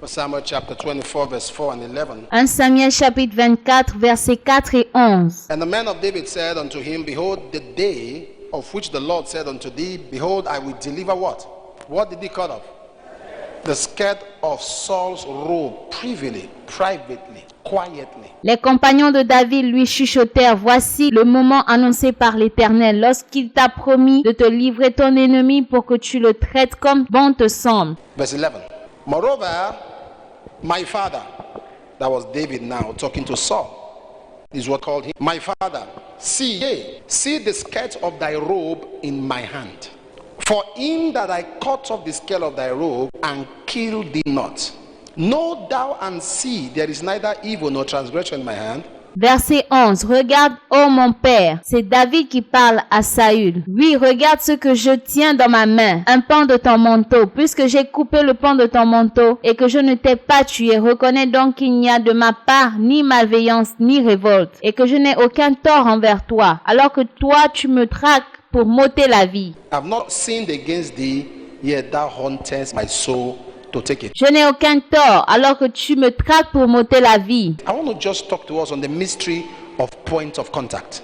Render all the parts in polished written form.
Samuel chapter 24, verse 4 and 11. 1 Samuel chapitre 24, versets 4 et 11. And the man of David said unto him, Behold, the day of which the Lord said unto thee, Behold, I will deliver what? What did he cut off? The skirt of Saul's robe privately, quietly. Les compagnons de David lui chuchotèrent, voici le moment annoncé par l'Éternel, lorsqu'il t'a promis de te livrer ton ennemi pour que tu le traites comme bon te semble. Verse 11. Moreover, my father, that was David now talking to Saul, is what called him, my father, see the skirt of thy robe in my hand. For in that I cut off the skirt of thy robe and killed thee not. Know thou and see, there is neither evil nor transgression in my hand. Verset 11. Regarde, ô mon père, c'est David qui parle à Saül. Oui, regarde ce que je tiens dans ma main, un pan de ton manteau. Puisque j'ai coupé le pan de ton manteau et que je ne t'ai pas tué, reconnais donc qu'il n'y a de ma part ni malveillance ni révolte, et que je n'ai aucun tort envers toi, alors que toi tu me traques pour m'ôter la vie. I have not sinned against thee, yet thou hauntest my soul to take it. Je n'ai aucun tort, alors que tu me traques pour m'ôter la vie. I want to just talk to us on the mystery of points of contact.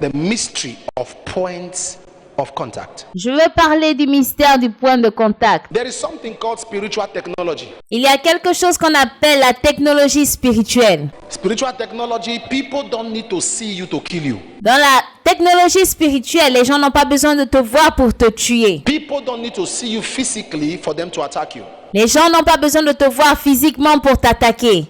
The mystery of points of contact. Je veux parler du mystère du point de contact. There is something called spiritual technology. Il y a quelque chose qu'on appelle la technologie spirituelle. Spiritual technology, people don't need to see you to kill you. Dans la technologie spirituelle, les gens n'ont pas besoin de te voir pour te tuer. People don't need to see you physically for them to attack you. Les gens n'ont pas besoin de te voir physiquement pour t'attaquer.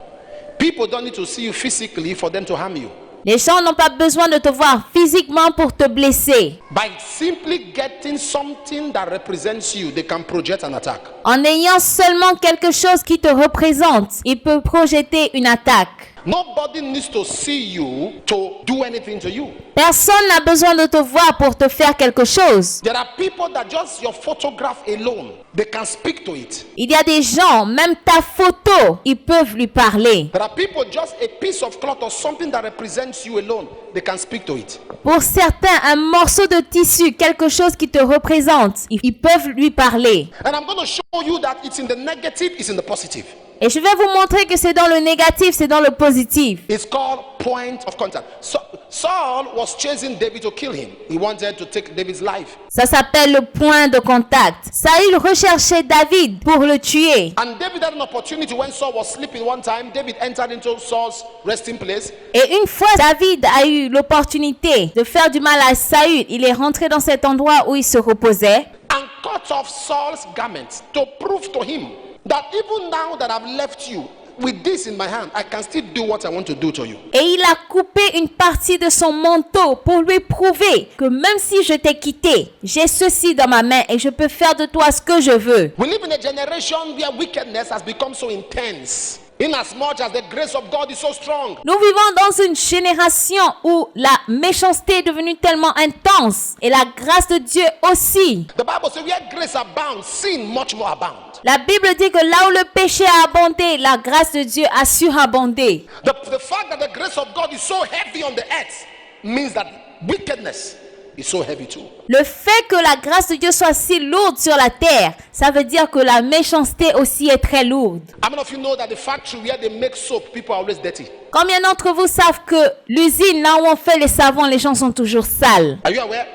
People don't need to see you physically for them to harm you. Les gens n'ont pas besoin de te voir physiquement pour te blesser. By simply getting something that represents you, they can project an attack. En ayant seulement quelque chose qui te représente, il peut projeter une attaque. Nobody needs to see you to do anything to you. Personne n'a besoin de te voir pour te faire quelque chose. There are people that just your photograph alone, they can speak to it. Il y a des gens, même ta photo, ils peuvent lui parler. There are people just a piece of cloth or something that represents you alone, they can speak to it. Pour certains, un morceau de tissu, quelque chose qui te représente, ils peuvent lui parler. And I'm going to show you that it's in the negative, it's in the positive. Et je vais vous montrer que c'est dans le négatif, c'est dans le positif. It's called point of contact. So, Saul was chasing David to kill him. He wanted to take David's life. Ça s'appelle le point de contact. Saül recherchait David pour le tuer. And David had an opportunity when Saul was sleeping one time. David entered into Saul's resting place. Et une fois, David a eu l'opportunité de faire du mal à Saül. Il est rentré dans cet endroit où il se reposait. And cut off Saul's garments to prove to him that even now that I've left you with this in my hand, I can still do what I want to do to you. Et il a coupé une partie de son manteau pour lui prouver que même si je t'ai quitté, j'ai ceci dans ma main et je peux faire de toi ce que je veux. We live in a generation where wickedness has become so intense. Inasmuch as the grace of God is so strong. Nous vivons dans une génération où la méchanceté est devenue tellement intense et la grâce de Dieu aussi. The Bible says where grace abounds, sin much more abound. La Bible dit que là où le péché a abondé, la grâce de Dieu a surabondé. The fact that the grace of God is so heavy on the earth means that wickedness is so heavy too. Le fait que la grâce de Dieu soit si lourde sur la terre, ça veut dire que la méchanceté aussi est très lourde. How many of you know that the factory where they make soap, people are always dirty? Combien d'entre vous savent que l'usine là où on fait les savons, les gens sont toujours sales? Are you aware?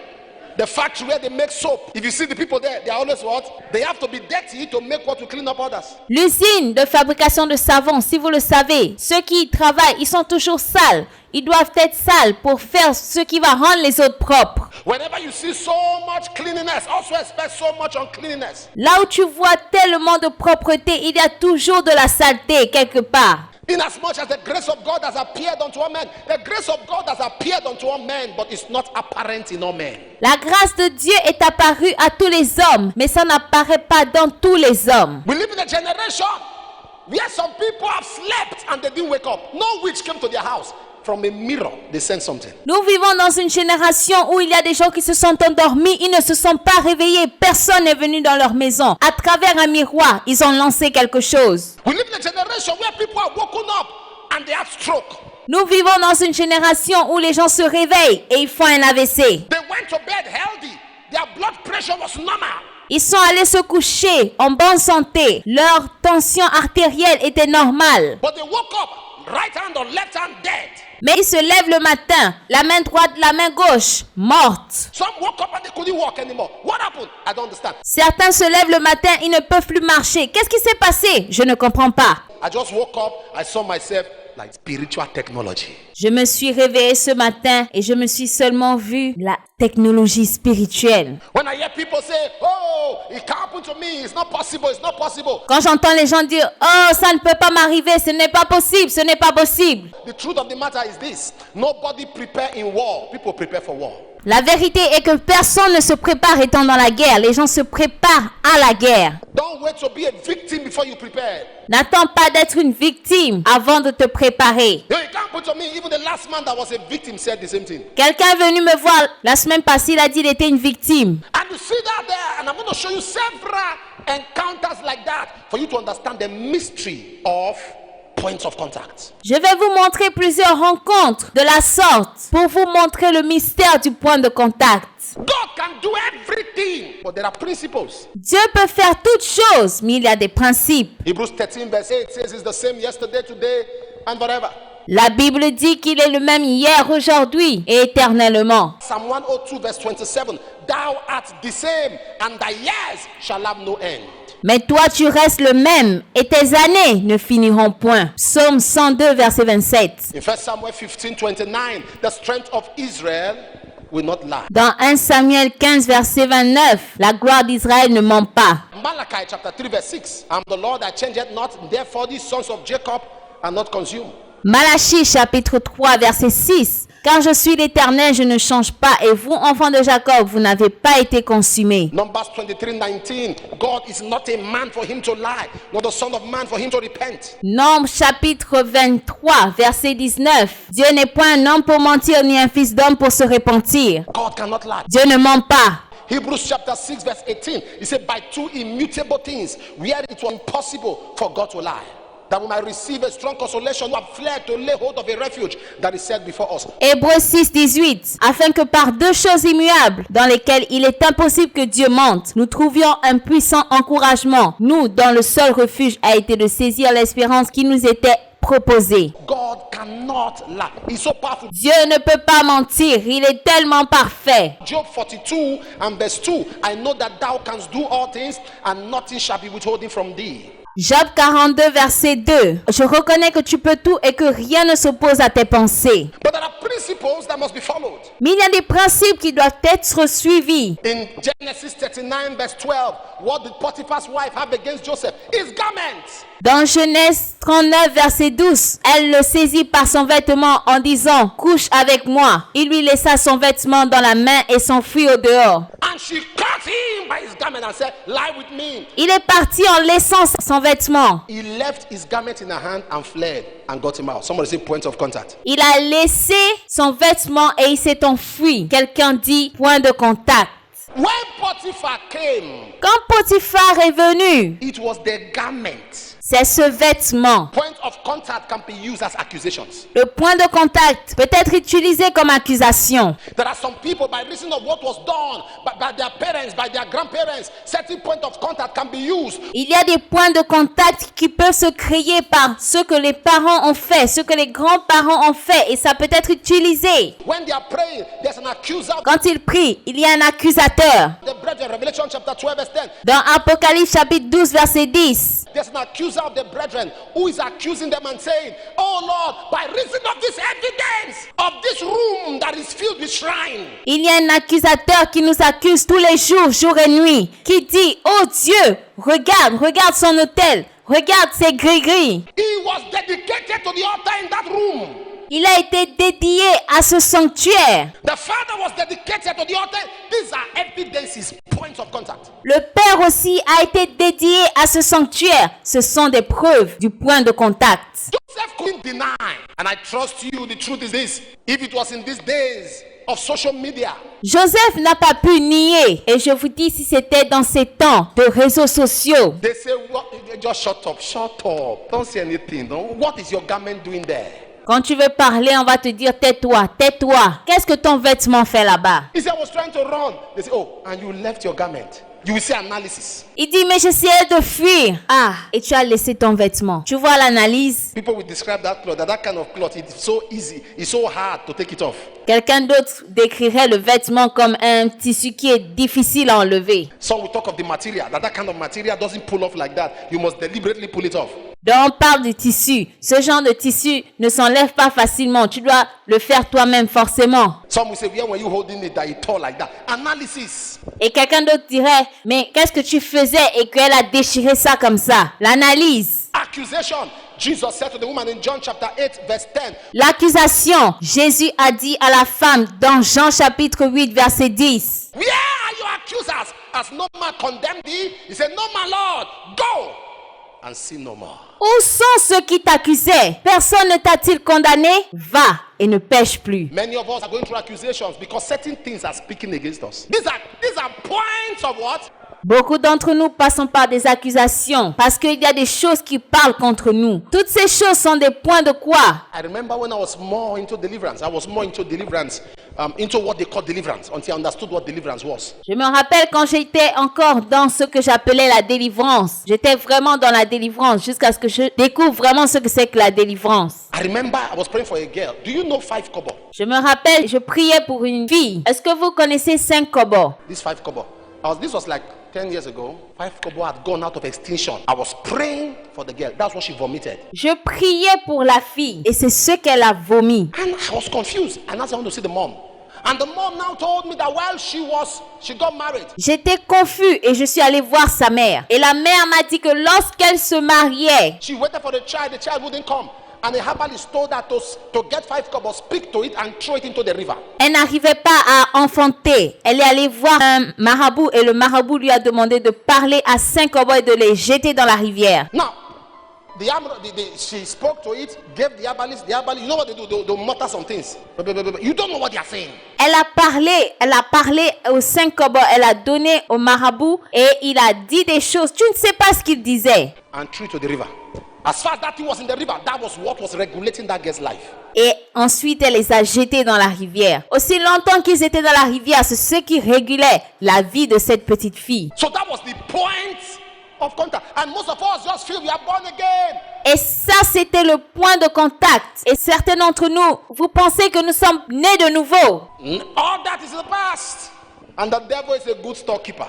The factory where they make soap, if you see the people there, they are always what? They have to be dirty to make what? To clean up others. L'usine de fabrication de savon, si vous le savez, ceux qui y travaillent, ils sont toujours sales. Ils doivent être sales pour faire ce qui va rendre les autres propres. Whenever you see so much cleanliness, also expect so much uncleanness. Là où tu vois tellement de propreté, il y a toujours de la saleté quelque part. Inasmuch as the grace of God has appeared unto all men, the grace of God has appeared unto all men, but it's not apparent in all men. La grâce de Dieu est apparue à tous les hommes, mais ça n'apparaît pas dans tous les hommes. We live in a generation where some people have slept and they didn't wake up. No witch came to their house. From a mirror, they sent something. Nous vivons dans une génération où il y a des gens qui se sont endormis, ils ne se sont pas réveillés, personne n'est venu dans leur maison. À travers un miroir, ils ont lancé quelque chose. We live in a generation where people are woken up and they have stroke. Nous vivons dans une génération où les gens se réveillent et ils font un AVC. They went to bed healthy. Their blood pressure was normal. Ils sont allés se coucher en bonne santé. Leur tension artérielle était normale. But they woke up, right hand or left hand dead. Mais ils se lèvent le matin, la main droite, la main gauche, morte. Some woke up and they couldn't walk anymore. What happened? I don't understand. Certains se lèvent le matin, ils ne peuvent plus marcher. Qu'est-ce qui s'est passé? Je ne comprends pas. I just woke up, I saw myself like spiritual technology. Je me suis réveillé ce matin et je me suis seulement vu la technologie spirituelle. When I hear people say, oh, it can't happen to me, it's not possible, it's not possible. Quand j'entends les gens dire « Oh, ça ne peut pas m'arriver, ce n'est pas possible, ce n'est pas possible ». The truth of the matter is this. Nobody prepare in war. People prepare for war. La vérité est que personne ne se prépare étant dans la guerre. Les gens se préparent à la guerre. Don't wait to be a victim before you prepare. N'attends pas d'être une victime avant de te préparer. You know, it can't happen to me. Even the last man that was a victim said the same thing. Quelqu'un est venu me voir la semaine passée, il a dit qu'il était une victime. And you see that there, and I'm going to show you several encounters like that for you to understand the mystery of points of contact. Je vais vous montrer plusieurs rencontres de la sorte pour vous montrer le mystère du point de contact. God can do everything, but there are principles. Dieu peut faire toutes choses, mais il y a des principes. Hebrews 13 verse 8 says it's the same yesterday, today, and forever. La Bible dit qu'il est le même hier, aujourd'hui et éternellement. Psalm 102 verse 27, thou art the same, and thy years shall have no end. Mais toi, tu restes le même et tes années ne finiront point. Psaume 102, verset 27. In 1 Samuel 15:29, the strength of Israel will not lie. Dans 1 Samuel 15, verset 29, la gloire d'Israël ne ment pas. Malachi chapter 3 verse 6, I'm the Lord that changeth not, therefore these sons of Jacob are not consumed. Malachie chapitre 3, verset 6. Car je suis l'Éternel, je ne change pas, et vous, enfants de Jacob, vous n'avez pas été consumés. Numbers 23:19, God is not a man for him to lie, nor the son of man for him to repent. Nombre chapitre 23, verset 19. Dieu n'est point un homme pour mentir, ni un fils d'homme pour se repentir. God cannot lie. Dieu ne ment pas. Hebrews chapter 6 verse 18, he said, by two immutable things, where it was impossible for God to lie, that we might receive a strong consolation who have fled to lay hold of a refuge that is set before us. Hébreux 6, 18. Afin que par deux choses immuables, dans lesquelles il est impossible que Dieu mente, nous trouvions un puissant encouragement. Nous, dont le seul refuge a été de saisir l'espérance qui nous était proposée. God cannot lie. He's so powerful. Dieu ne peut pas mentir, il est tellement parfait. Job 42 and verse 2, I know that thou canst do all things, and nothing shall be withholding from thee. Job 42, verset 2. Je reconnais que tu peux tout et que rien ne s'oppose à tes pensées. But there are principles that must be followed. Mais il y a des principes qui doivent être suivis. In Genesis 39 verse 12, what did Potiphar's wife have against Joseph? His garments. Dans Genèse 39, verset 12, elle le saisit par son vêtement en disant « Couche avec moi ». Il lui laissa son vêtement dans la main et s'enfuit au dehors. And she caught him by his garment and said, lie with me. Il est parti en laissant son vêtement. He left his garment in her hand and fled and got him out. Somebody say point of contact. Il a laissé son vêtement et il s'est enfui. Quelqu'un dit point de contact. When Potiphar came, Quand Potiphar est venu, it was the garment. c'est ce vêtement. Point of contact can be used as accusations. Le point de contact peut être utilisé comme accusation. There are some people, by reason of what was done by their parents, by their grandparents, certain point of contact can be used. Il y a des points de contact qui peuvent se créer par ce que les parents ont fait, ce que les grands-parents ont fait, et ça peut être utilisé. When they are praying, there's an accuser. Quand ils prient, il y a un accusateur. The brethren, Revelation chapter 12 verse 10. Dans Apocalypse chapitre 12, verset 10. There's an accuser of the brethren who is accusing them and saying, oh Lord, by reason of this evidence of this room that is filled with shrine. Il y a un accusateur qui nous accuse tous les jours, jour et nuit, qui dit, oh Dieu, regarde son autel, regarde ses gris-gris. He was dedicated to the altar in that room. Il a été dédié à ce sanctuaire. The father was dedicated to the altar. These are evidences, points of contact. Le père aussi a été dédié à ce sanctuaire. Ce sont des preuves du point de contact. Joseph couldn't deny. And I trust you, the truth is this. If it was in these days of social media, Joseph n'a pas pu nier. Et je vous dis, si c'était dans ces temps de réseaux sociaux, they say, what? Just shut up. Don't say anything. What is your garment doing there? quand tu veux parler, on va te dire tais-toi. Qu'est-ce que ton vêtement fait là-bas? He said, I was trying to run. They say, oh, and you left your garment. You will see analysis. Il dit, mais j'essayais de fuir. Ah, et tu as laissé ton vêtement. Tu vois l'analyse? People will describe that cloth, that kind of cloth, it's so easy, it's so hard to take it off. Quelqu'un d'autre décrirait le vêtement comme un tissu qui est difficile à enlever. Some will talk of the material, that kind of material doesn't pull off like that. You must deliberately pull it off. Donc on parle du tissu. Ce genre de tissu ne s'enlève pas facilement. Tu dois le faire toi-même forcément. Some will say, where were you holding it that it tore like that? Analysis. Et quelqu'un d'autre dirait, mais qu'est-ce que tu faisais et qu'elle a déchiré ça comme ça? L'analyse. Accusation. Jesus said to the woman in John chapter 8 verse 10. L'accusation. Jésus a dit à la femme dans Jean chapitre 8 verset 10. Where are your accusers? Has no man condemned thee? He said, no man, Lord. Go and sin no more. Où sont ceux qui t'accusaient? Personne ne t'a-t-il condamné? Va et ne pêche plus. Many of us are going through accusations because certain things are speaking against us. These are points of what? Beaucoup d'entre nous passons par des accusations parce qu'il y a des choses qui parlent contre nous. Toutes ces choses sont des points de quoi? I remember when I was more into deliverance. Into what they call deliverance, until I understood what deliverance was. Je me rappelle quand j'étais encore dans ce que j'appelais la délivrance. J'étais vraiment dans la délivrance jusqu'à ce que je découvre vraiment ce que c'est que la délivrance. I remember I was praying for a girl. Do you know 5 kobo? Je me rappelle, je priais pour une fille. Est-ce que vous connaissez 5 kobo? This 5 kobo. This was like 10 years ago. 5 kobo had gone out of extinction. I was praying for the girl. That's what she vomited. Je priais pour la fille et c'est ce qu'elle a vomi. And I was confused. And I wanted to see the mom. And the mom now told me that while she got married. J'étais confus et je suis allé voir sa mère. Et la mère m'a dit que lorsqu'elle se mariait, she waited for the child wouldn't come. And the herbalist told her to get 5 kobo, speak to it and throw it into the river. Elle n'arrivait pas à enfanter. Elle est allée voir un marabout et le marabout lui a demandé de parler à 5 kobo et de les jeter dans la rivière. Now, she spoke to it, gave the herbalist, you know what they do? They mutter some things. You don't know what they are saying. Elle a parlé aux 5 kobo, elle a donné au marabout et il a dit des choses. Tu ne sais pas ce qu'il disait. And threw it to the river. As far as that thing was in the river, that was what was regulating that girl's life. Et ensuite, elle les a jetés dans la rivière. Aussi longtemps qu'ils étaient dans la rivière, c'est ce qui régulait la vie de cette petite fille. So that was the point of contact. And most of us just feel we are born again. Et ça, c'était le point de contact. Et certains d'entre nous, vous pensez que nous sommes nés de nouveau. All that is in the past. And the devil is a good storekeeper.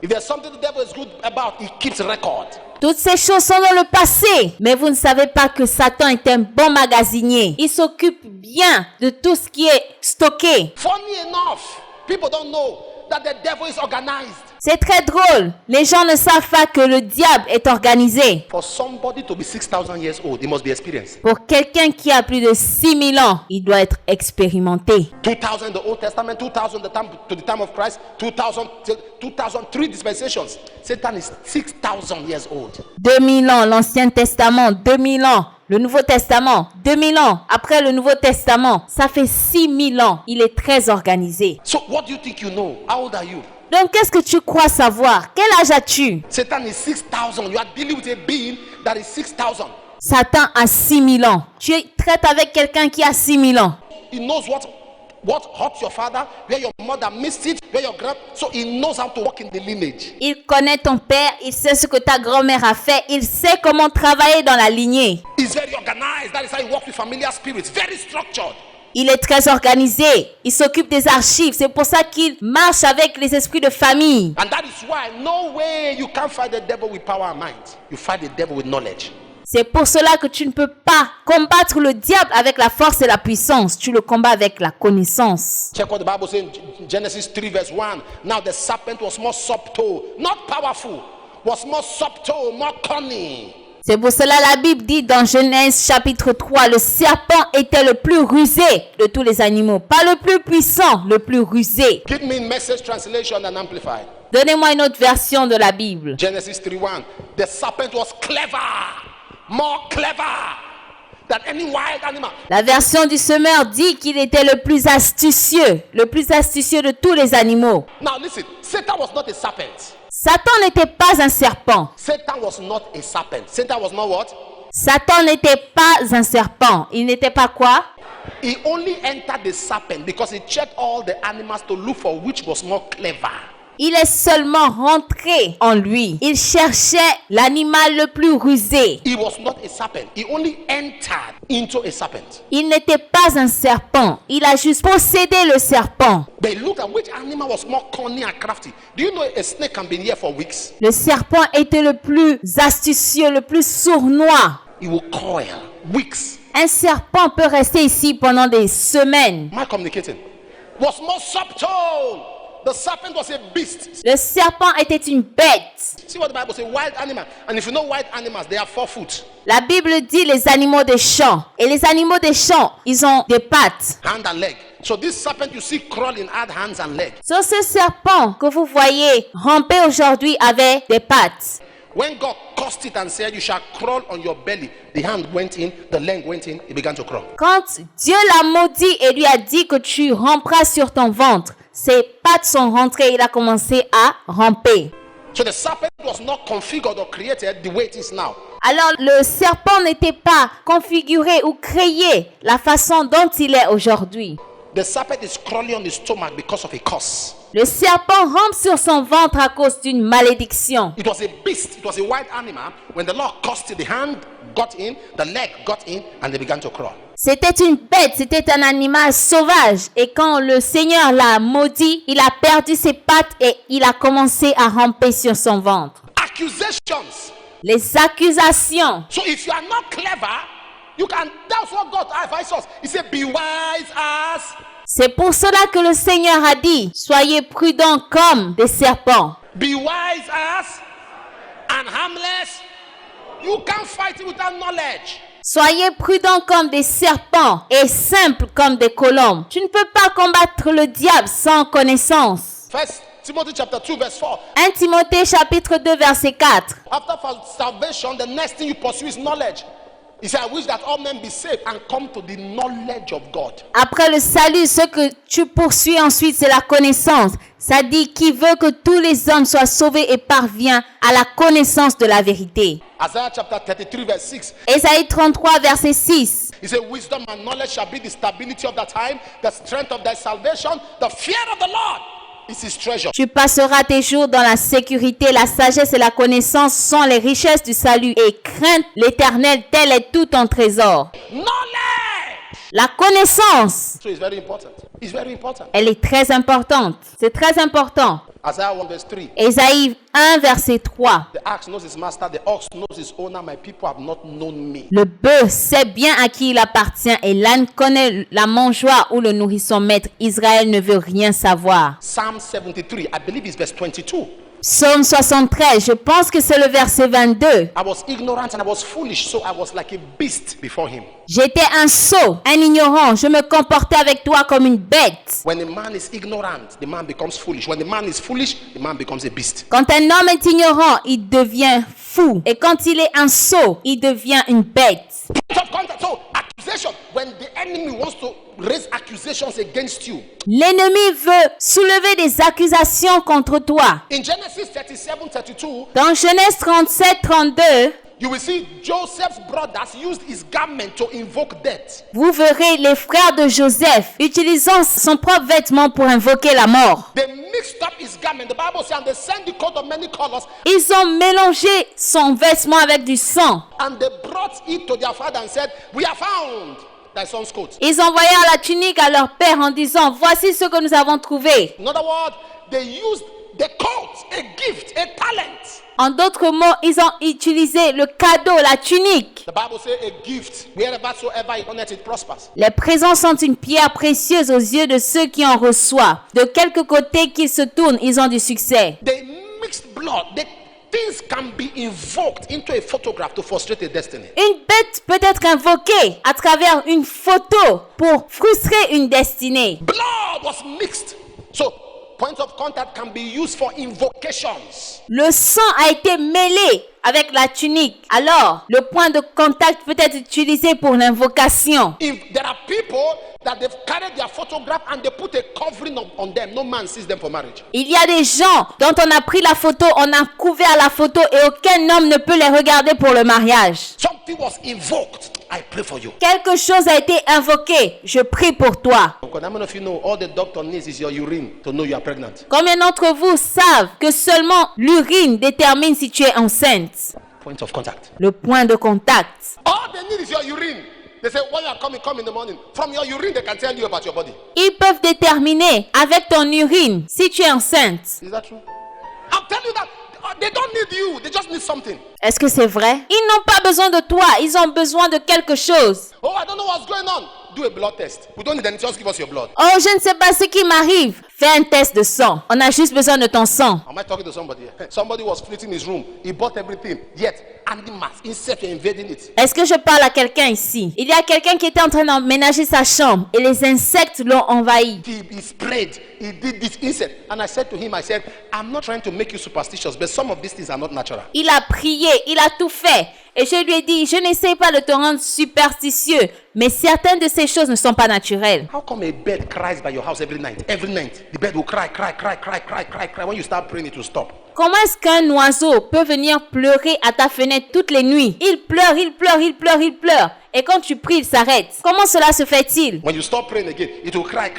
If there's something the devil is good about, he keeps record. Toutes ces choses sont dans le passé. Mais vous ne savez pas que Satan est un bon magasinier. Il s'occupe bien de tout ce qui est stocké. Funny enough, people don't know that the devil is organized. C'est très drôle. Les gens ne savent pas que le diable est organisé. For somebody to be 6,000 years old, he must be experienced. Pour quelqu'un qui a plus de 6000 ans, il doit être expérimenté. 2000 in the Old Testament, 2000 to the time of Christ, 2003 dispensations. Satan is 6,000 years old. 2000 ans, l'Ancien Testament, 2000 ans. Le Nouveau Testament, 2000 ans. Après le Nouveau Testament, ça fait 6000 ans. Il est très organisé. So what do you think you know? How old are you? Donc, qu'est-ce que tu crois savoir? Quel âge as-tu? Satan is 6,000. You are dealing with a being that is 6,000. Satan a 6000 ans. Tu traites avec quelqu'un qui a 6000 ans. He knows what hurt your father, where your mother missed it, where your so he knows how to walk in the lineage. Il connaît ton père, il sait ce que ta grand-mère a fait, il sait comment travailler dans la lignée. He's very organized. That is how he works with familiar spirits. Very structured. Il est très organisé. Il s'occupe des archives. C'est pour ça qu'il marche avec les esprits de famille. And that is why no way you can't fight the devil with power and might. You fight the devil with knowledge. C'est pour cela que tu ne peux pas combattre le diable avec la force et la puissance. Tu le combats avec la connaissance. Check what the Bible says in Genesis 3 verse 1. Now the serpent was more subtle, not powerful, was more subtle, more cunning. C'est pour cela la Bible dit dans Genèse chapitre 3, le serpent était le plus rusé de tous les animaux. Pas le plus puissant, le plus rusé. Give me Message translation and amplified. Donnez-moi une autre version de la Bible. Genesis 3:1. The serpent was clever, more clever than any wild animal. La version du semeur dit qu'il était le plus astucieux de tous les animaux. Now listen, Satan was not a serpent. Satan n'était pas un serpent. Satan was not a serpent. Satan was not what? Satan n'était pas un serpent. Il n'était pas quoi? He only entered the serpent because he checked all the animals to look for which was more clever. Il est seulement rentré en lui. Il cherchait l'animal le plus rusé. He was not a serpent. He only entered into a serpent. Il n'était pas un serpent. Il a juste possédé le serpent. But look at which animal was more cunning and crafty. Do you know a snake can be here for weeks? Le serpent était le plus astucieux, le plus sournois. He will coil weeks. Un serpent peut rester ici pendant des semaines. Am I communicating? Was more subtle. The serpent was a beast. Le serpent était une bête. See what the Bible says, wild animal. And if you know wild animals, they have 4 foot. La Bible dit les animaux des champs. Et les animaux des champs, ils ont des pattes. Hand and leg. So this serpent you see crawling had hands and legs. So, ce serpent que vous voyez ramper aujourd'hui avait des pattes. When God cursed it and said, you shall crawl on your belly, the hand went in, the leg went in, it began to crawl. Quand Dieu l'a maudit et lui a dit que tu ramperas sur ton ventre, ses pattes sont rentrées, il a commencé à ramper. So the serpent was not configured or created the way it is now. Alors le serpent n'était pas configuré ou créé la façon dont il est aujourd'hui. The serpent is crawling on his stomach because of a curse. Le serpent rampe sur son ventre à cause d'une malédiction. It was a beast, it was a wild animal. When the Lord cursed it, the hand got in, the leg got in, and they began to crawl. C'était une bête, c'était un animal sauvage. Et quand le Seigneur l'a maudit, il a perdu ses pattes et il a commencé à ramper sur son ventre. Accusations. Les accusations. So if you are not clever, you can. That's what God advised us. He said, "Be wise as." C'est pour cela que le Seigneur a dit, soyez prudents comme des serpents. Be wise as and harmless. You can't fight it without knowledge. Soyez prudents comme des serpents et simples comme des colombes. Tu ne peux pas combattre le diable sans connaissance. First Timothy chapter 2 verse 4. 1 Timothée chapitre 2 verset 4. After salvation, the next thing you pursue is knowledge. He said, I wish that all men be saved and come to the knowledge of God. Après le salut, ce que tu poursuis ensuite, c'est la connaissance. Ça dit qui veut que tous les hommes soient sauvés et parvient à la connaissance de la vérité. Isaiah chapter 33 verse 6. Ésaïe 33 verset 6. He said, wisdom and knowledge shall be the stability of that time, the strength of thy salvation, the fear of the Lord is his treasure. Tu passeras tes jours dans la sécurité, la sagesse et la connaissance sont les richesses du salut et crainte l'Éternel, tel est tout ton trésor. Knowledge. La connaissance, So it's very important. It's very important. elle est très importante. C'est très important. Isaiah 1 verse 3. Ésaïe 1 verset 3. The ox knows his master, the ox knows his owner. My people have not known me. Le bœuf sait bien à qui il appartient et l'âne connaît la mangeoire ou le nourrisson maître. Israël ne veut rien savoir. Psalm 73, I believe it's verse 22. Psaume 73, je pense que c'est le verset 22. I was ignorant and I was foolish, so I was like a beast before him. J'étais un sot, un ignorant. Je me comportais avec toi comme une bête. When a man is ignorant, the man becomes foolish. When the man is foolish, the man becomes a beast. Quand un homme est ignorant, il devient fou. Et quand il est un sot, il devient une bête. Point of contact. So, accusation. When the enemy wants to raise accusations against you. L'ennemi veut soulever des accusations contre toi. In Genesis 37:32, Dans Genèse 37, 32, you will see Joseph's brothers used his garment to invoke death. vous verrez les frères de Joseph utilisant son propre vêtement pour invoquer la mort. They mixed up his garment. The Bible says, and they sent the coat of many colors, Ils ont mélangé son vêtement avec du sang. and they brought it to their father and said, we have found thy son's coat. Ils envoyèrent la tunique à leur père en disant, voici ce que nous avons trouvé. In other words, they used the coat, a gift, a talent. En d'autres mots, ils ont utilisé le cadeau, la tunique. The Bible says a gift, whereversoever it honors, it prospers. Les présents sont une pierre précieuse aux yeux de ceux qui en reçoivent. De quelque côté qu'ils se tournent, ils ont du succès. They mixed blood. Things can be invoked into a photograph to frustrate a destiny. Une bête peut être invoquée à travers une photo pour frustrer une destinée. Blood was mixed. So, point of contact can be used for invocations. Le sang a été mêlé avec la tunique. Alors, le point de contact peut être utilisé pour l'invocation. If there are people that they've carried their photograph and they put a covering on them, no man sees them for marriage. Il y a des gens dont on a pris la photo, on a couvert la photo et aucun homme ne peut les regarder pour le mariage. Some Something was invoked. I pray for you. Quelque chose a été invoqué. Je prie pour toi. Because how many of you know all the doctor needs is your urine to know you are pregnant? Combien d'entre vous savent que seulement l'urine détermine si tu es enceinte? Point of contact. Le point de contact. All they need is your urine. They say, when you are coming, come in the morning. From your urine, they can tell you about your body. Ils peuvent déterminer avec ton urine si tu es enceinte. Is that true? I'm telling you that they don't need you. They just need something. Est-ce que c'est vrai? Ils n'ont pas besoin de toi. Ils ont besoin de quelque chose. Oh, I don't know what's going on. Do a blood test. We don't need anything. Just give us your blood. Oh, je ne sais pas ce qui m'arrive. Fais un test de sang. On a juste besoin de ton sang. Am I talking to somebody here? Somebody was splitting his room. He bought everything. Yet, animals, insects were invading it. Est-ce que je parle à quelqu'un ici? Il y a quelqu'un qui était en train d'emménager sa chambre et les insectes l'ont envahi. He sprayed. He did this insect. And I said to him, I said, I'm not trying to make you superstitious, but some of these things are not natural. Il a prié, il a tout fait. Et je lui ai dit, je n'essaie pas de te rendre superstitieux, mais certaines de ces choses ne sont pas naturelles. How come a bird cries by your house every night? Every night, the bird will cry. When you start praying, it will stop. Comment est-ce qu'un oiseau peut venir pleurer à ta fenêtre toutes les nuits? Il pleure. Et quand tu pries, il s'arrête. Comment cela se fait-il? When you stop praying again, it will cry.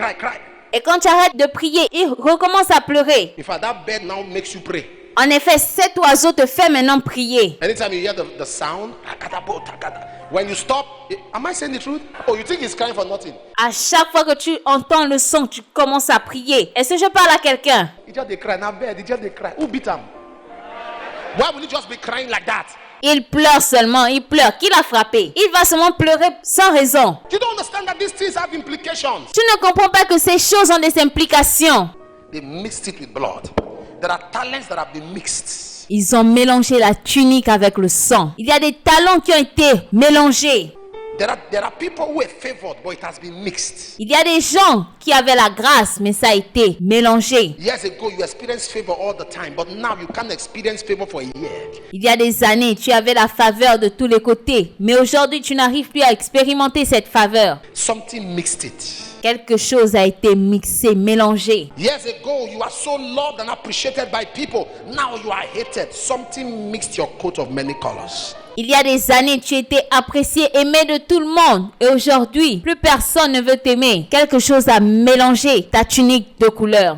Et quand tu arrêtes de prier, il recommence à pleurer. In fact, that bird now makes you pray. En effet, cet oiseau te fait maintenant prier. Anytime you hear the sound, when you stop, am I saying the truth? Oh, you think he's crying for nothing? À chaque fois que tu entends le son, tu commences à prier. Est-ce que je parle à quelqu'un? He just they cry. Now bird, he just they cry. Who beat him? Why will he just be crying like that? Il pleure seulement, il pleure. Qui l'a frappé? Il va seulement pleurer sans raison. You don't understand that these things have implications. Tu ne comprends pas que ces choses ont des implications. They mixed it with blood. There are talents that have been mixed. Ils ont mélangé la tunique avec le sang. Il y a des talents qui ont été mélangés. There are people who are favored, but it has been mixed. Il y a des gens qui avaient la grâce, mais ça a été mélangé. Years ago, you experienced favor all the time, but now you can't experience favor for a year. Il y a des années, tu avais la faveur de tous les côtés, mais aujourd'hui, tu n'arrives plus à expérimenter cette faveur. Something mixed it. Quelque chose a été mixé, mélangé. Years ago, you are so loved and appreciated by people. Now you are hated. Something mixed your coat of many colors. Il y a des années, tu étais apprécié, aimé de tout le monde. Et aujourd'hui, plus personne ne veut t'aimer. Quelque chose a mélangé ta tunique de couleur.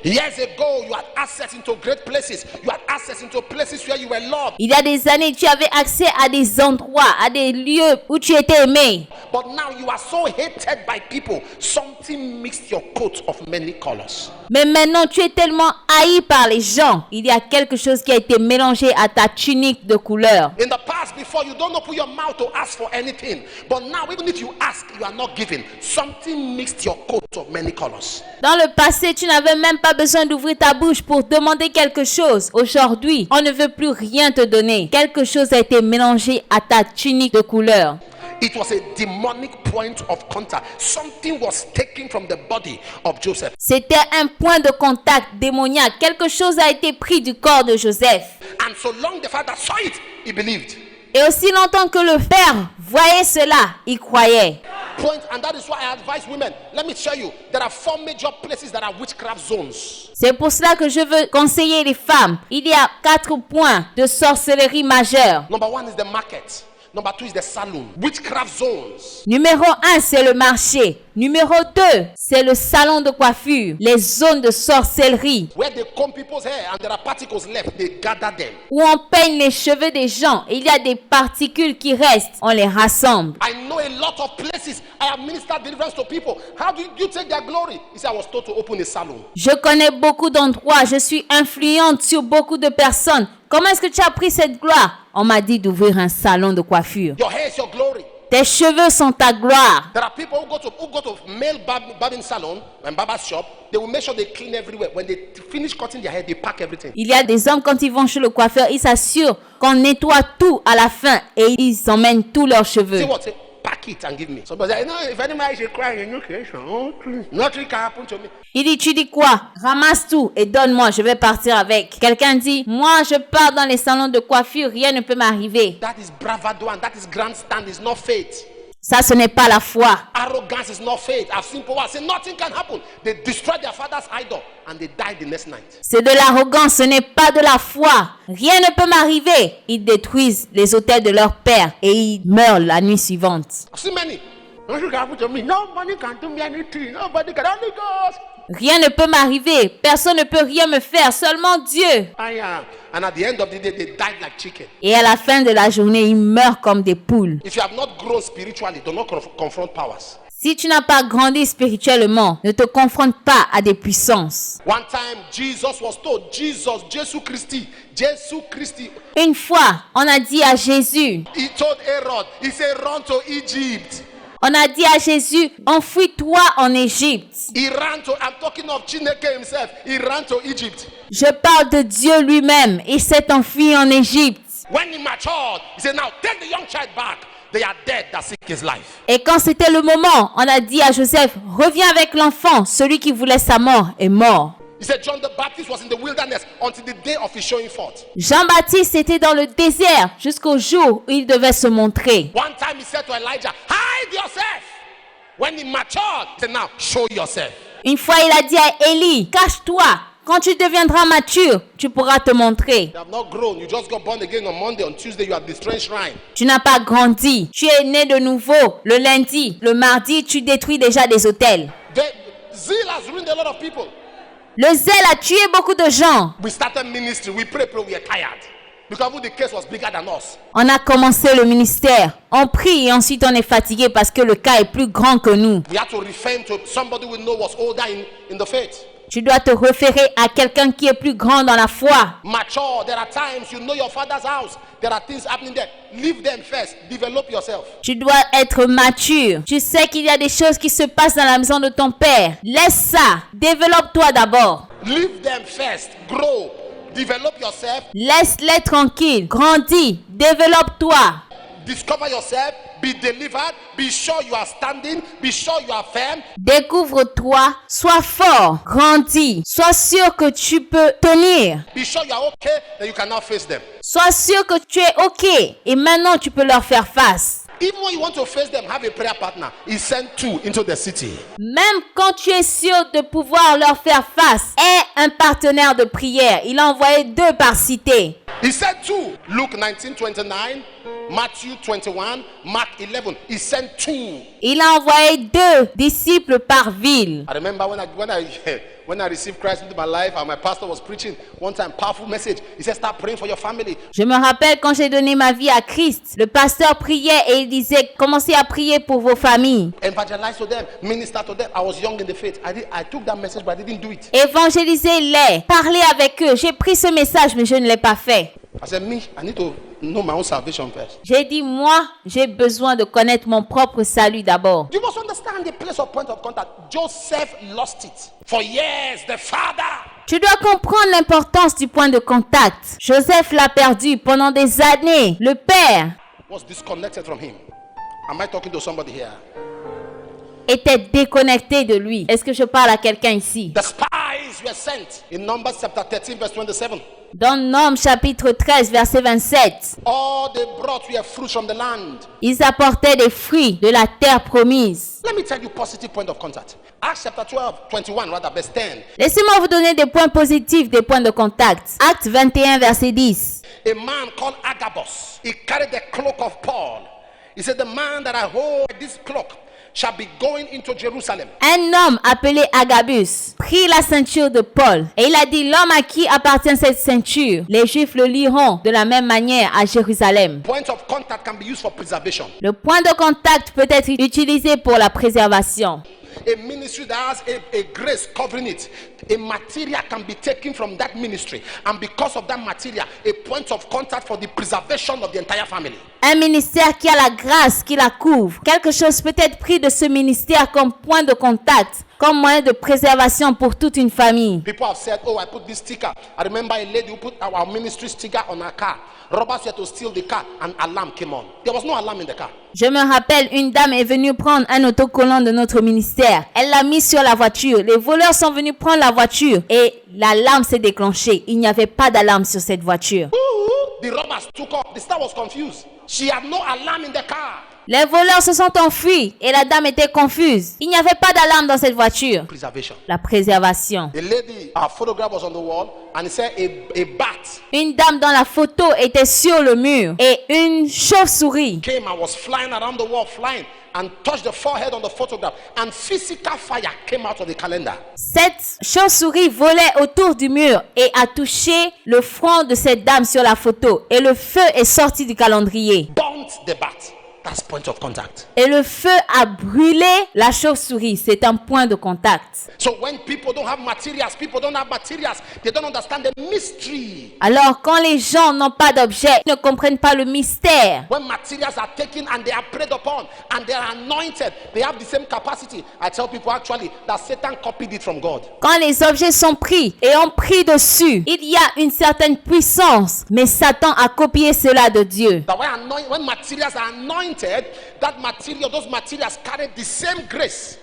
Years ago, you had access into great places. You had access into places where you were loved. Il y a des années, tu avais accès à des endroits, à des lieux où tu étais aimé. But now you are so hated by people. Something mixed your coat of many colors. Mais maintenant, tu es tellement haï par les gens. Il y a quelque chose qui a été mélangé à ta tunique de couleur. In the past, before, you don't open your mouth to ask for anything. But now, even if you ask, you are not giving. Something mixed your coat of many colors. Dans le passé, tu n'avais même pas besoin d'ouvrir ta bouche pour demander quelque chose. Aujourd'hui, on ne veut plus rien te donner. Quelque chose a été mélangé à ta tunique de couleur. It was a demonic point of contact. Something was taken from the body of Joseph. C'était un point de contact démoniaque. Quelque chose a été pris du corps de Joseph. And so long the father saw it, he believed. Et aussi longtemps que le père voyait cela, il croyait. Point, and that is why I advise women. Let me tell you, there are 4 major places that are witchcraft zones. C'est pour cela que je veux conseiller les femmes. Il y a 4 points de sorcellerie majeure. Number 1 is the market. Number 2 is the saloon. Witchcraft zones. Numéro 1, c'est le marché. Numéro 2, c'est le salon de coiffure. Les zones de sorcellerie. Where they comb people's hair and there are particles left, they gather them. Où on peigne les cheveux des gens. Et il y a des particules qui restent. On les rassemble. I know a lot of places. I have ministered deliverance to people. How do you take their glory? He said, I was told to open a salon. Je connais beaucoup d'endroits. Je suis influente sur beaucoup de personnes. Comment est-ce que tu as pris cette gloire? On m'a dit d'ouvrir un salon de coiffure. Your hair is your glory. Tes cheveux sont ta gloire. There are people who go to male barbing salon and barber shop. They will make sure they clean everywhere. When they finish cutting their hair, they pack everything. Il y a des hommes, quand ils vont chez le coiffeur, ils s'assurent qu'on nettoie tout à la fin et ils emmènent tous leurs cheveux. See what? Say, pack it and give me. Somebody say, no, if anybody should cry in your creation, nothing can happen to me. Il dit, tu dis quoi? Ramasse tout et donne-moi, je vais partir avec. Quelqu'un dit, moi je pars dans les salons de coiffure, rien ne peut m'arriver. That is bravado and that is grandstand, is not faith. Ça, ce n'est pas la foi. Arrogance is not faith. I've seen people say nothing can happen. They destroyed their father's idol and they died the next night. C'est de l'arrogance, ce n'est pas de la foi. Rien ne peut m'arriver. Ils détruisent les autels de leur père et ils meurent la nuit suivante. I've seen many. Nobody can do me anything. Nobody can only God. Rien ne peut m'arriver. Personne ne peut rien me faire. Seulement Dieu. And at the end of the day, they died like chicken. Et à la fin de la journée, ils meurent comme des poules. If you have not grown spiritually, do not confront powers. Si tu n'as pas grandi spirituellement, ne te confronte pas à des puissances. One time, Jesus was told, Jesus Christi. Une fois, on a dit à Jésus, He told Herod, he said, run to Egypt. On a dit à Jésus, enfuis-toi en Égypte. He ran to, I'm talking of Chineke himself, he ran to Egypt. Je parle de Dieu lui-même. Il s'est enfui en Égypte. When he matured, he said, now take the young child back. They are dead that seek his life. Et quand c'était le moment, on a dit à Joseph, reviens avec l'enfant. Celui qui voulait sa mort est mort. He said John the Baptist was in the wilderness until the day of his showing forth. Jean-Baptiste était dans le désert jusqu'au jour où il devait se montrer. One time he said to Elijah, hide yourself. When he matured, he said, now show yourself. Une fois, il a dit à Élie, cache-toi. Quand tu deviendras mature, tu pourras te montrer. You have not grown. You just got born again on Monday. On Tuesday, you are destroying shrine. Tu n'as pas grandi. Tu es né de nouveau. Le lundi, le mardi, tu détruis déjà des hôtels. The zeal has ruined a lot of people. Le zèle a tué beaucoup de gens. We started ministry. We pray, we are tired. Because the case was bigger than us. On a commencé le ministère. On prie et ensuite on est fatigué parce que le cas est plus grand que nous. We have to refer to somebody we know was older in the faith. Tu dois te référer à quelqu'un qui est plus grand dans la foi. Mature. There are times you know your father's house. There are things happening there. Leave them first. Develop yourself. Tu dois être mature. Tu sais qu'il y a des choses qui se passent dans la maison de ton père. Laisse ça. Développe-toi d'abord. Leave them first. Grow. Develop yourself. Laisse-les tranquilles. Grandis. Développe-toi. Discover yourself. Be delivered. Be sure you are standing. Be sure you are firm. Découvre-toi. Sois fort. Grandis. Sois sûr que tu peux tenir. Be sure you are okay. Then you can now face them. Sois sûr que tu es OK. Et maintenant, tu peux leur faire face. Even when you want to face them, have a prayer partner. He sent 2 into the city. Même quand tu es sûr de pouvoir leur faire face, aie un partenaire de prière. Il a envoyé 2 par cité. He sent 2. Luke 19:29, Matthew 21, Mark 11. He sent 2. Il a envoyé 2 disciples par ville. I remember when I received Christ into my life and my pastor was preaching one time, powerful message. He said, start praying for your family. Je me rappelle quand j'ai donné ma vie à Christ, le pasteur priait et il disait, commencez à prier pour vos familles. Evangelize to them, minister to them. I was young in the faith. I took that message, but I didn't do it. Évangélisez-les, parlez avec eux. J'ai pris ce message, mais je ne l'ai pas fait. I said, I need to know my own salvation first. J'ai dit, moi, j'ai besoin de connaître mon propre salut d'abord. You must understand the place of point of contact. Joseph lost it. For years, the father. Tu dois comprendre l'importance du point de contact. Joseph l'a perdu pendant des années. Le père Was disconnected from him. Am I talking to somebody here? était déconnecté de lui. Est-ce que je parle à quelqu'un ici? The spies were sent in Numbers chapter 13 verse 27. Dans Nombres chapitre 13 verset 27, All they brought were fruits from the land. ils apportaient des fruits de la terre promise. Let me tell you positive point of contact. Acts chapter 12, 21 rather, verse 10. Laissez-moi vous donner des points positifs, des points de contact. Acte 21 verset 10. A man called Agabus, he carried the cloak of Paul. He said, the man that I hold this cloak shall be going into Jerusalem. Un homme appelé Agabus prit la ceinture de Paul et il a dit, l'homme à qui appartient cette ceinture, les Juifs le liront de la même manière à Jérusalem. Point of contact can be used for preservation. Le point de contact peut être utilisé pour la préservation. A ministry that has a grace covering it, a material can be taken from that ministry, and because of that material, a point of contact for the preservation of the entire family. Un ministère qui a la grâce, qui la couvre. Quelque chose peut être pris de ce ministère comme point de contact, comme moyen de préservation pour toute une famille. People have said, oh, I put this sticker. I remember a lady who put our ministry sticker on her car. Robbers had to steal the car, and alarm came on. There was no alarm in the car. Je me rappelle, une dame est venue prendre un autocollant de notre ministère. Elle l'a mis sur la voiture. Les voleurs sont venus prendre la voiture et l'alarme s'est déclenchée. Il n'y avait pas d'alarme sur cette voiture. The robbers took off. The star was confused. She had no alarm in the car. Les voleurs se sont enfuis et la dame était confuse. Il n'y avait pas d'alarme dans cette voiture. Preservation. La préservation. A lady, her photograph was on the wall, and it said a bat Une dame dans la photo était sur le mur et une chauve-souris came and was flying around the wall, flying, and touched the forehead on the photograph, and physical fire came out of the calendar. Cette chauve-souris volait autour du mur et a touché le front de cette dame sur la photo. Et le feu est sorti du calendrier. Burnt the bat. That's point of contact. Et le feu a brûlé la chauve-souris. C'est un point de contact. So when people don't have materials, they don't understand the mystery. Alors, quand les gens n'ont pas d'objet, ils ne comprennent pas le mystère. When materials are taken and they are prayed upon and they are anointed, they have the same capacity. I tell people actually that Satan copied it from God. Quand les objets sont pris et on prie dessus, il y a une certaine puissance. Mais Satan a copié cela de Dieu. That when materials are anointed, those materials carry the same grace.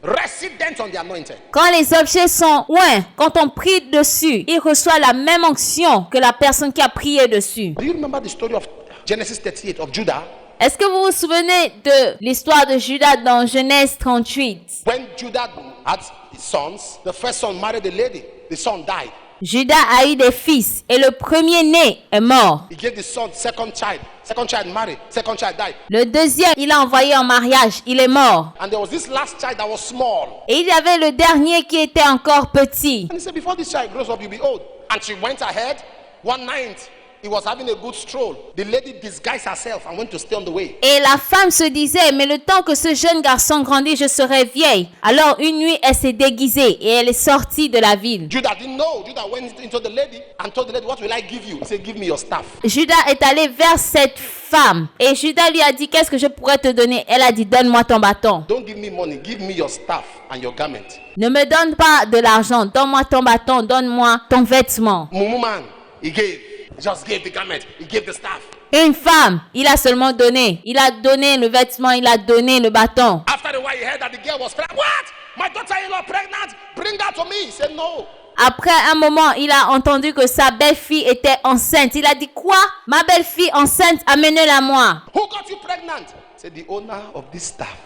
Resident on the anointed. Quand les objets sont oints, quand on prie dessus, il reçoit la même onction que la personne qui a prié dessus. Do you remember the story of Genesis 38 of Judah? Est-ce que vous vous souvenez de l'histoire de Judas dans Genèse 38? When Judah had his sons, the first son married a lady. The son died. Judas a eu des fils et le premier-né est mort. He gave the son second child. Second child married. Second child died. Le deuxième, il a envoyé en mariage, il est mort. And there was this last child that was small. Et il y avait le dernier qui était encore petit. And he said, before this child grows up, you'll be old. And she went ahead. One night, he was having a good stroll. The lady disguised herself and went to stay on the way. Et la femme se disait, mais le temps que ce jeune garçon grandit, je serai vieille. Alors une nuit, elle s'est déguisée et elle est sortie de la ville. Judah didn't know. Judah went into the lady and told the lady, what will I give you? He said, give me your staff. Judas est allé vers cette femme et Judas lui a dit, qu'est-ce que je pourrais te donner? Elle a dit, donne-moi ton bâton. Don't give me money. Give me your staff and your garment. Ne me donne pas de l'argent, donne-moi ton bâton, donne-moi ton vêtement. Mumu man, he gave. He just gave the garment. He gave the staff. Une femme, il a seulement donné. Il a donné le vêtement, il a donné le bâton. After a while, he heard that the girl was pregnant. What? My daughter-in-law pregnant? Bring her to me. He said, no. Après un moment, il a entendu que sa belle-fille était enceinte. Il a dit, quoi? Ma belle-fille enceinte, amenez-la moi. Who got you pregnant? He said, the owner of this staff.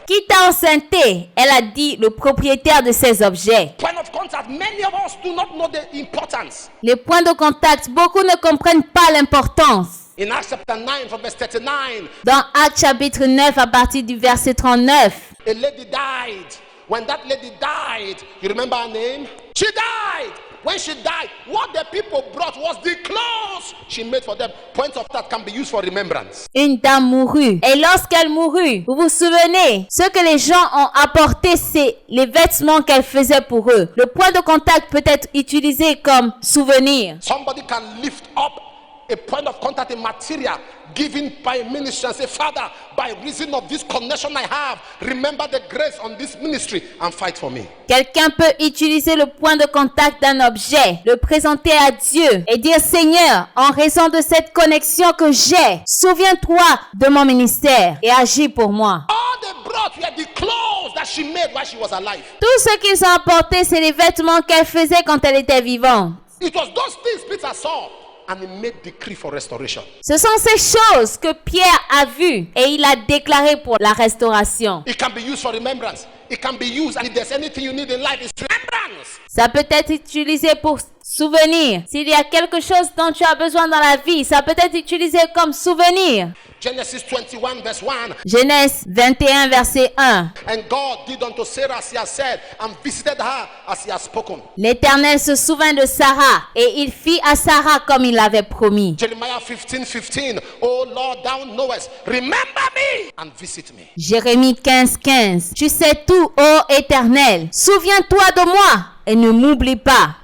Qui t'a enceinté? Elle a dit, le propriétaire de ces objets. Point of contact. Many of us do not know the importance. Les points de contact, beaucoup ne comprennent pas l'importance. In Acts chapter 9 from verse 39, Dans Actes chapitre 9, à partir du verset 39, a lady died. When that lady died, you remember her name? She died. When she died, what the people brought was the clothes she made for them. Point of that can be used for remembrance. une dame mourut. Et lorsqu'elle mourut, vous vous souvenez, ce que les gens ont apporté, c'est les vêtements qu'elle faisait pour eux. Le point de contact peut être utilisé comme souvenir. Somebody can lift up a point of contact, a material given by ministry and say, Father, by reason of this connection I have, remember the grace on this ministry and fight for me. Quelqu'un peut utiliser le point de contact d'un objet, le présenter à Dieu et dire, Seigneur, en raison de cette connexion que j'ai, souviens-toi de mon ministère et agis pour moi. All they brought were the clothes that she made while she was alive. Tout ce qu'ils ont apporté, c'est les vêtements qu'elle faisait quand elle était vivante. It was those things Peter saw and he made decree for restoration. Ce sont ces choses que Pierre a vues et il a déclaré pour la restauration. It can be used for remembrance. It can be used, and if there's anything you need in life, it's remembrance. Ça peut être utilisé pour souvenir. S'il y a quelque chose dont tu as besoin dans la vie, ça peut être utilisé comme souvenir. Genesis 21 verse 1. Genèse 21 verset 1. And God did unto Sarah as he has said, and visited her as he has spoken. L'Éternel se souvint de Sarah et il fit à Sarah comme il l'avait promis. Jeremiah 15:15. Oh Lord, thou knowest, remember me and visit me. Jérémie 15:15. Tu sais tout, ô Éternel. Souviens-toi de moi et ne m'oublie pas.